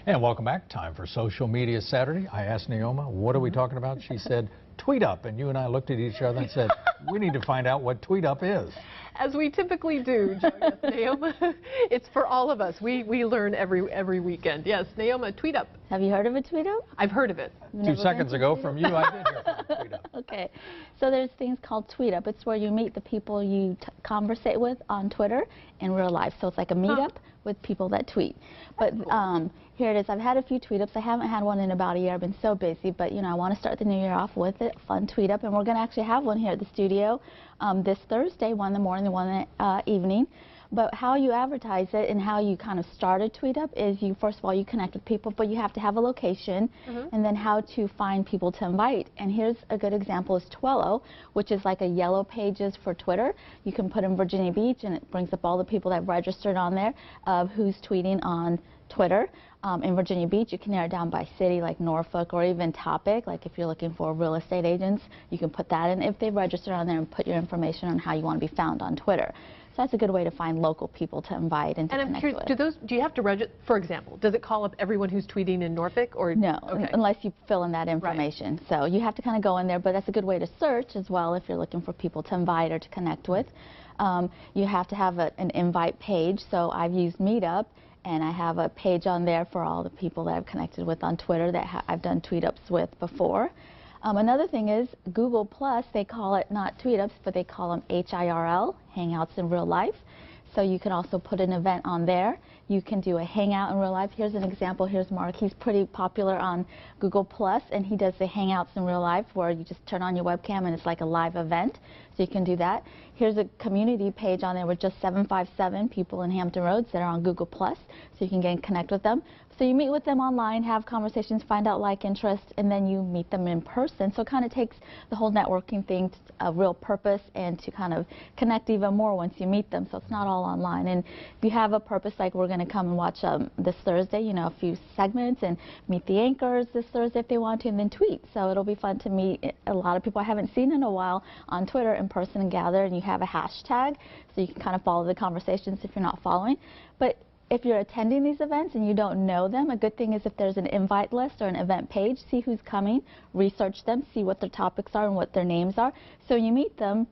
And welcome back. Time for Social Media Saturday. I asked Naoma, what are we talking about? She said, Tweetup. And you and I looked at each other and said, we need to find out what Tweetup is. As we typically do, Joe. Yes, Naoma. It's for all of us. We learn every weekend. Yes, Naoma, Tweetup. Have you heard of a Tweetup? I've heard of it. 2 seconds ago from you, I did hear of Tweetup. Okay. So there's things called Tweetup. It's where you meet the people you conversate with on Twitter in real life. So it's like a meetup with people that tweet. But here it is. I've had a few Tweetups. I haven't had one in about a year. I've been so busy. But, you know, I want to start the new year off with a fun Tweetup. And we're going to actually have one here at the studio this Thursday, one in the morning, one in the evening. But how you advertise it and how you kind of start a Tweetup is you, first of all, you connect with people, but you have to have a location, and then how to find people to invite. And here's a good example is Twello, which is like a yellow pages for Twitter. You can put in Virginia Beach, and it brings up all the people that have registered on there of who's tweeting on Twitter. In Virginia Beach, you can narrow it down by city, like Norfolk, or even topic, like if you're looking for real estate agents, you can put that in if they've registered on there and put your information on how you want to be found on Twitter. So that's a good way to find local people to invite and to connect with. Do you have to register, for example, does it call up everyone who's tweeting in Norfolk? Or no, unless you fill in that information. Right. So you have to kind of go in there, but that's a good way to search as well if you're looking for people to invite or to connect with. You have to have an invite page, so I've used Meetup. And I have a page on there for all the people that I've connected with on Twitter that I've done Tweetups with before. Another thing is Google Plus, they call it not Tweetups, but they call them HIRL, Hangouts in Real Life. So you can also put an event on there. You can do a hangout in real life. Here's an example. Here's Mark. He's pretty popular on Google Plus, and he does the hangouts in real life where you just turn on your webcam and it's like a live event. So you can do that. Here's a community page on there with just 757 people in Hampton Roads that are on Google Plus, so you can get and connect with them. So you meet with them online, have conversations, find out like interests, and then you meet them in person. So it kind of takes the whole networking thing to a real purpose and to kind of connect even more once you meet them. So it's not all online. And if you have a purpose, like we're going to come and watch this Thursday, you know, a few segments and meet the anchors this Thursday if they want to, and then tweet. So it'll be fun to meet a lot of people I haven't seen in a while on Twitter in person and gather, and you have a hashtag so you can kind of follow the conversations if you're not following. But if you're attending these events and you don't know them, a good thing is if there's an invite list or an event page, see who's coming, research them, see what their topics are and what their names are. So when you meet them,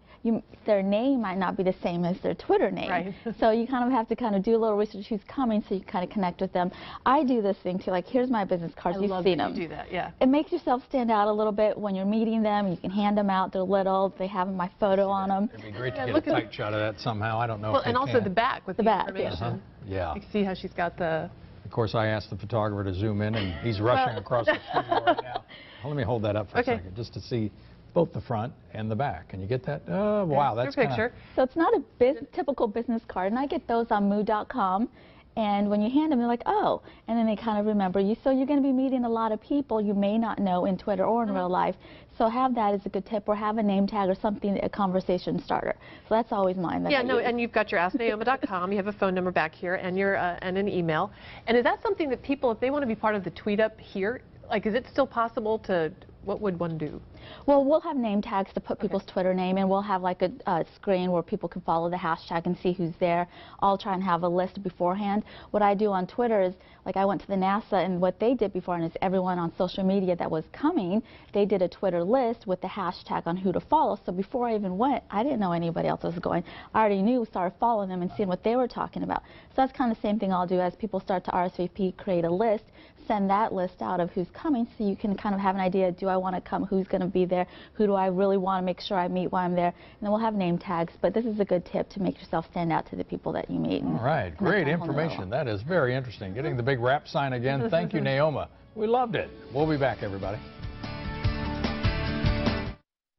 their name might not be the same as their Twitter name. Right. So you kind of have to kind of do a little research who's coming so you kind of connect with them. I do this thing too, like here's my business cards, you've seen them. You do that, yeah. It makes yourself stand out a little bit when you're meeting them. You can hand them out, they're little, they have my photo on them. It'd be great to get a tight shot of that somehow. I don't know if and also the back with the information. Yeah. You can see how she's got the... Of course, I asked the photographer to zoom in, and he's rushing across the studio right now. Well, let me hold that up for a second, just to see both the front and the back. Can you get that? Oh, wow, that's your picture. So it's not a typical business card, and I get those on moo.com. And when you hand them, they're like, oh, and then they kind of remember you. So you're going to be meeting a lot of people you may not know in Twitter or in real life. So have that as a good tip, or have a name tag or something, a conversation starter. So that's always mine. And you've got your AskNaoma.com. You have a phone number back here and your and an email. And is that something that people, if they want to be part of the Tweetup here, like, is it still possible to? What would one do? Well, we'll have name tags to put people's Twitter name, and we'll have like a screen where people can follow the hashtag and see who's there. I'll try and have a list beforehand. What I do on Twitter is, like I went to the NASA, and what they did beforehand is everyone on social media that was coming, they did a Twitter list with the hashtag on who to follow. So before I even went, I didn't know anybody else was going. I already knew, started following them and seeing what they were talking about. So that's kind of the same thing I'll do as people start to RSVP, create a list, send that list out of who's coming so you can kind of have an idea, do I want to come, who's going to be there, who do I really want to make sure I meet while I'm there, and then we'll have name tags. But this is a good tip to make yourself stand out to the people that you meet. All right, great information. That is very interesting. Getting the big rap sign again. Thank you, Naoma. We loved it. We'll be back, everybody.